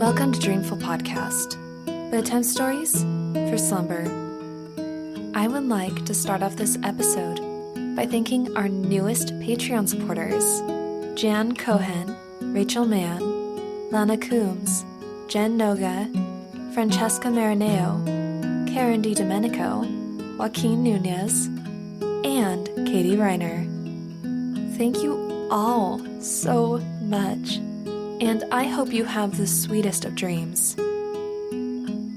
Welcome to Dreamful Podcast, bedtime stories for slumber. I would like to start off this episode by thanking our newest Patreon supporters, Jan Cohen, Rachel Mann, Lana Coombs, Jen Noga, Francesca Marineo, Karen DiDomenico, Joaquin Nunez, and Katie Reiner. Thank you all so much, and I hope you have the sweetest of dreams.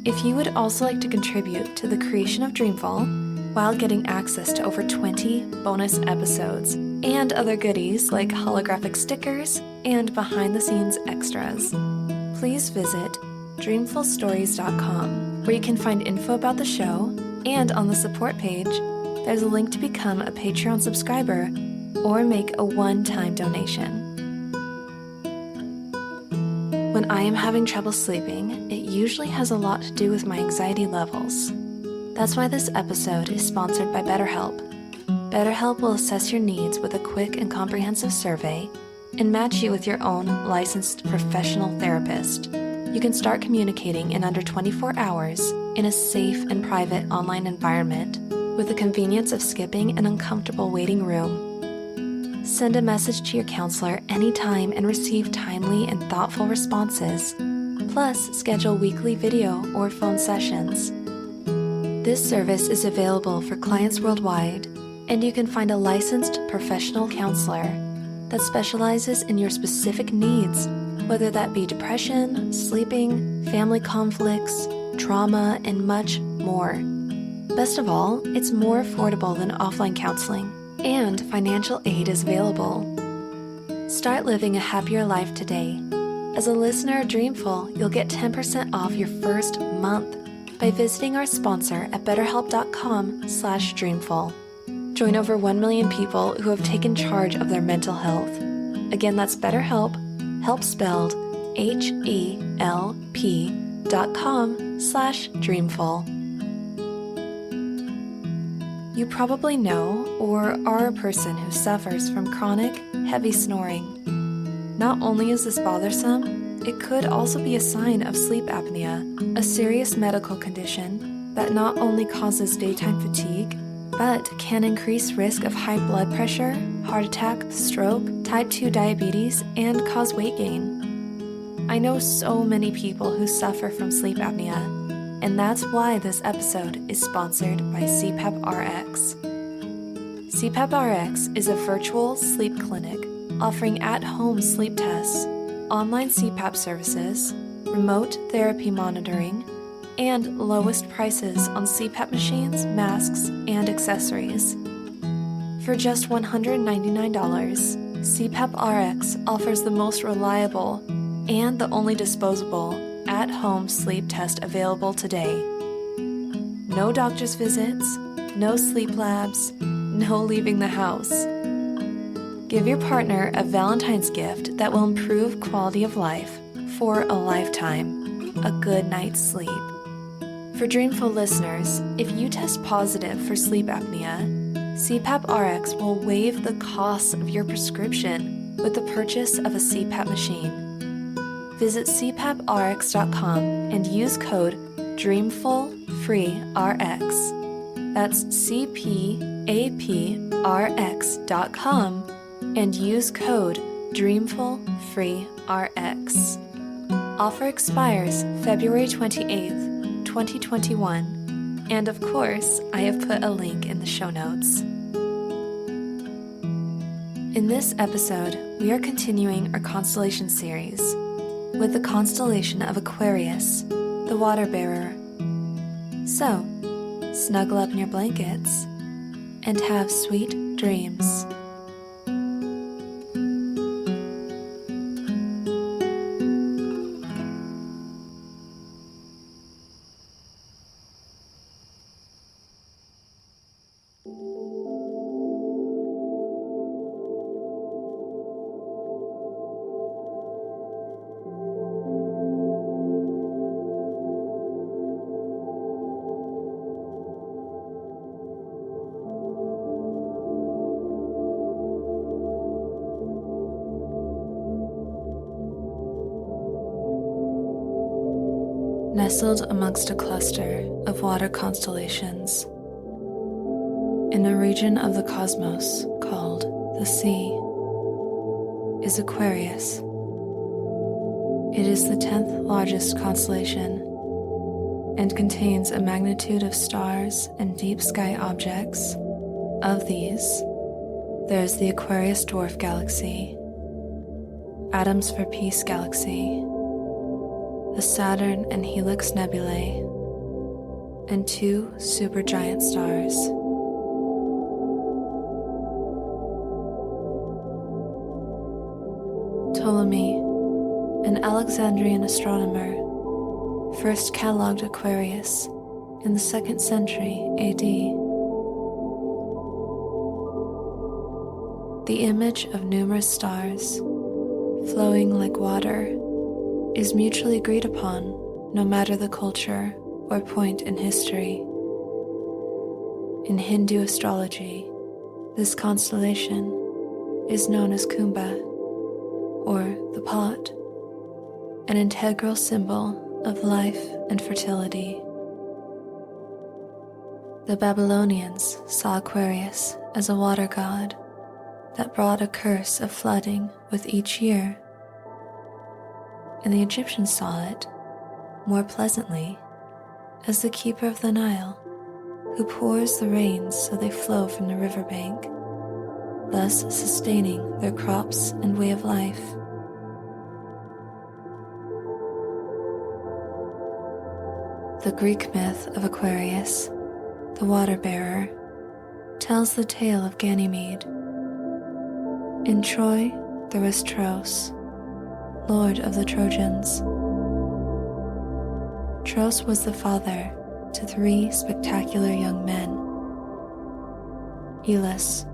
If you would also like to contribute to the creation of Dreamful while getting access to over 20 bonus episodes and other goodies like holographic stickers and behind-the-scenes extras, please visit dreamfulstories.com, where you can find info about the show, and on the support page, there's a link to become a Patreon subscriber or make a one-time donation. When I am having trouble sleeping, it usually has a lot to do with my anxiety levels. That's why this episode is sponsored by BetterHelp. BetterHelp will assess your needs with a quick and comprehensive survey and match you with your own licensed professional therapist. You can start communicating in under 24 hours in a safe and private online environment with the convenience of skipping an uncomfortable waiting room. Send a message to your counselor anytime and receive timely and thoughtful responses. Plus, schedule weekly video or phone sessions. This service is available for clients worldwide, and you can find a licensed professional counselor that specializes in your specific needs, whether that be depression, sleeping, family conflicts, trauma, and much more. Best of all, it's more affordable than offline counseling, and financial aid is available. Start living a happier life today. As a listener of Dreamful, you'll get 10% off your first month by visiting our sponsor at betterhelp.com/dreamful. Join over 1 million people who have taken charge of their mental health. Again, that's BetterHelp, help spelled HELP.com/dreamful. You probably know or are a person who suffers from chronic, heavy snoring. Not only is this bothersome, it could also be a sign of sleep apnea, a serious medical condition that not only causes daytime fatigue, but can increase risk of high blood pressure, heart attack, stroke, type 2 diabetes, and cause weight gain. I know so many people who suffer from sleep apnea, and that's why this episode is sponsored by CPAP RX. CPAP RX is a virtual sleep clinic offering at-home sleep tests, online CPAP services, remote therapy monitoring, and lowest prices on CPAP machines, masks, and accessories. For just $199, CPAP RX offers the most reliable and the only disposable at-home sleep test available today. No doctor's visits, no sleep labs, no leaving the house. Give your partner a Valentine's gift that will improve quality of life for a lifetime, a good night's sleep. For Dreamful listeners, if you test positive for sleep apnea, CPAP RX will waive the costs of your prescription with the purchase of a CPAP machine. Visit cpaprx.com and use code DREAMFULFREERX. That's cpaprx.com and use code DREAMFULFREERX. Offer expires February 28th, 2021, and of course, I have put a link in the show notes. In this episode, we are continuing our Constellation Series with the constellation of Aquarius, the water bearer. So, snuggle up in your blankets and have sweet dreams. Nestled amongst a cluster of water constellations, in a region of the cosmos called the sea, is Aquarius. It is the 10th largest constellation and contains a magnitude of stars and deep sky objects. Of these, there is the Aquarius Dwarf Galaxy, Atoms for Peace Galaxy, the Saturn and Helix Nebulae, and 2 supergiant stars. Ptolemy, an Alexandrian astronomer, first catalogued Aquarius in the 2nd century AD. The image of numerous stars, flowing like water, is mutually agreed upon no matter the culture or point in history. In Hindu astrology, this constellation is known as Kumbha, or the pot, an integral symbol of life and fertility. The Babylonians saw Aquarius as a water god that brought a curse of flooding with each year, and the Egyptians saw it, more pleasantly, as the keeper of the Nile, who pours the rains so they flow from the riverbank, thus sustaining their crops and way of life. The Greek myth of Aquarius, the water-bearer, tells the tale of Ganymede. In Troy, there was Tros, lord of the Trojans. Tros was the father to 3 spectacular young men: Aeolus,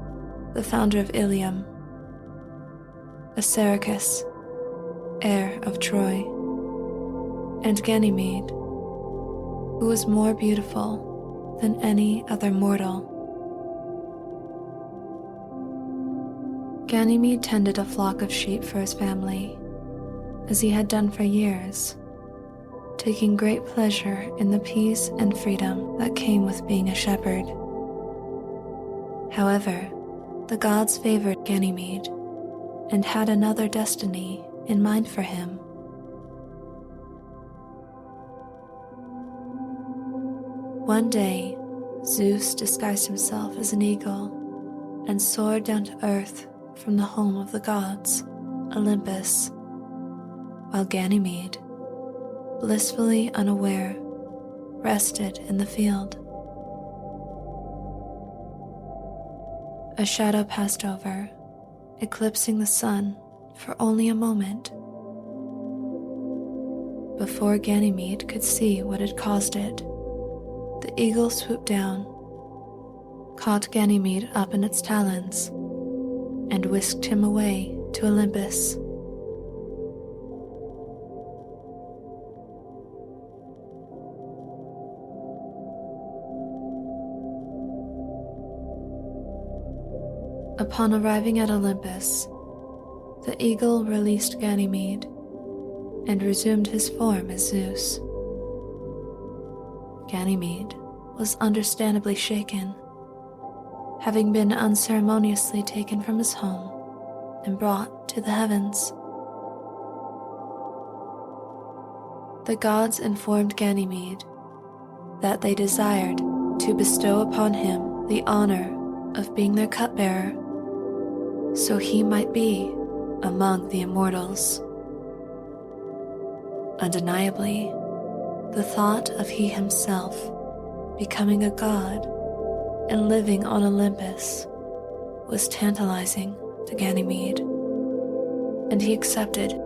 the founder of Ilium; Assaracus, heir of Troy; and Ganymede, who was more beautiful than any other mortal. Ganymede tended a flock of sheep for his family, as he had done for years, taking great pleasure in the peace and freedom that came with being a shepherd. However, the gods favored Ganymede and had another destiny in mind for him. One day, Zeus disguised himself as an eagle and soared down to earth from the home of the gods, Olympus, while Ganymede, blissfully unaware, rested in the field. A shadow passed over, eclipsing the sun for only a moment. Before Ganymede could see what had caused it, the eagle swooped down, caught Ganymede up in its talons, and whisked him away to Olympus. Upon arriving at Olympus, the eagle released Ganymede and resumed his form as Zeus. Ganymede was understandably shaken, having been unceremoniously taken from his home and brought to the heavens. The gods informed Ganymede that they desired to bestow upon him the honor of being their cupbearer, so he might be among the immortals. Undeniably, the thought of he himself becoming a god and living on Olympus was tantalizing to Ganymede, and he accepted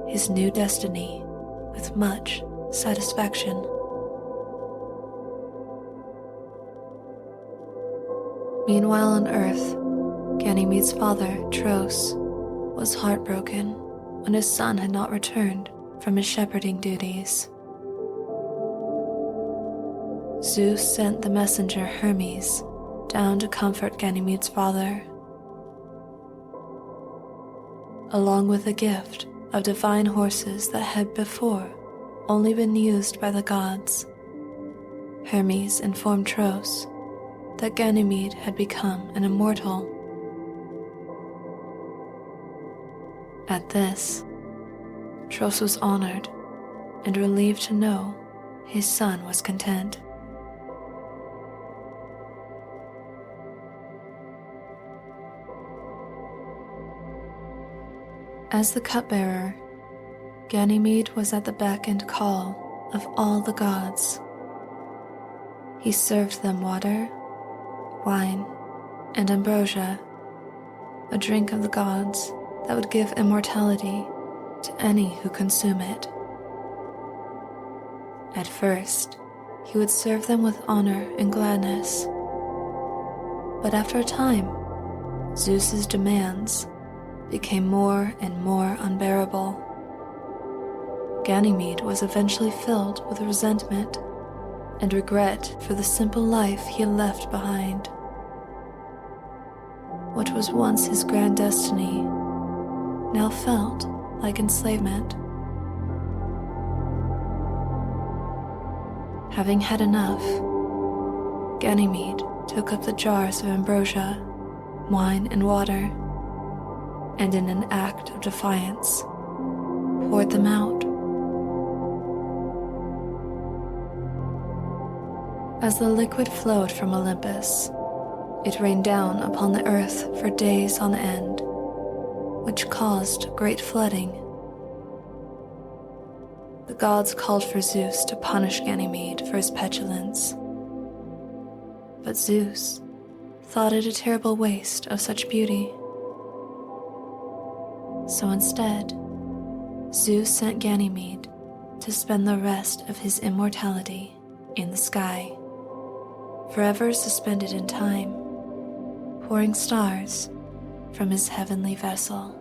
his new destiny with much satisfaction. Meanwhile on Earth, Ganymede's father, Tros, was heartbroken when his son had not returned from his shepherding duties. Zeus sent the messenger Hermes down to comfort Ganymede's father, along with a gift of divine horses that had before only been used by the gods. Hermes informed Tros that Ganymede had become an immortal. At this, Tros was honored and relieved to know his son was content. As the cupbearer, Ganymede was at the beck and call of all the gods. He served them water, wine, and ambrosia, a drink of the gods that would give immortality to any who consume it. At first, he would serve them with honor and gladness. But after a time, Zeus's demands became more and more unbearable. Ganymede was eventually filled with resentment and regret for the simple life he had left behind. What was once his grand destiny now felt like enslavement. Having had enough, Ganymede took up the jars of ambrosia, wine, and water, and in an act of defiance, poured them out. As the liquid flowed from Olympus, it rained down upon the earth for days on end, which caused great flooding. The gods called for Zeus to punish Ganymede for his petulance, but Zeus thought it a terrible waste of such beauty. So instead, Zeus sent Ganymede to spend the rest of his immortality in the sky, forever suspended in time, pouring stars from his heavenly vessel.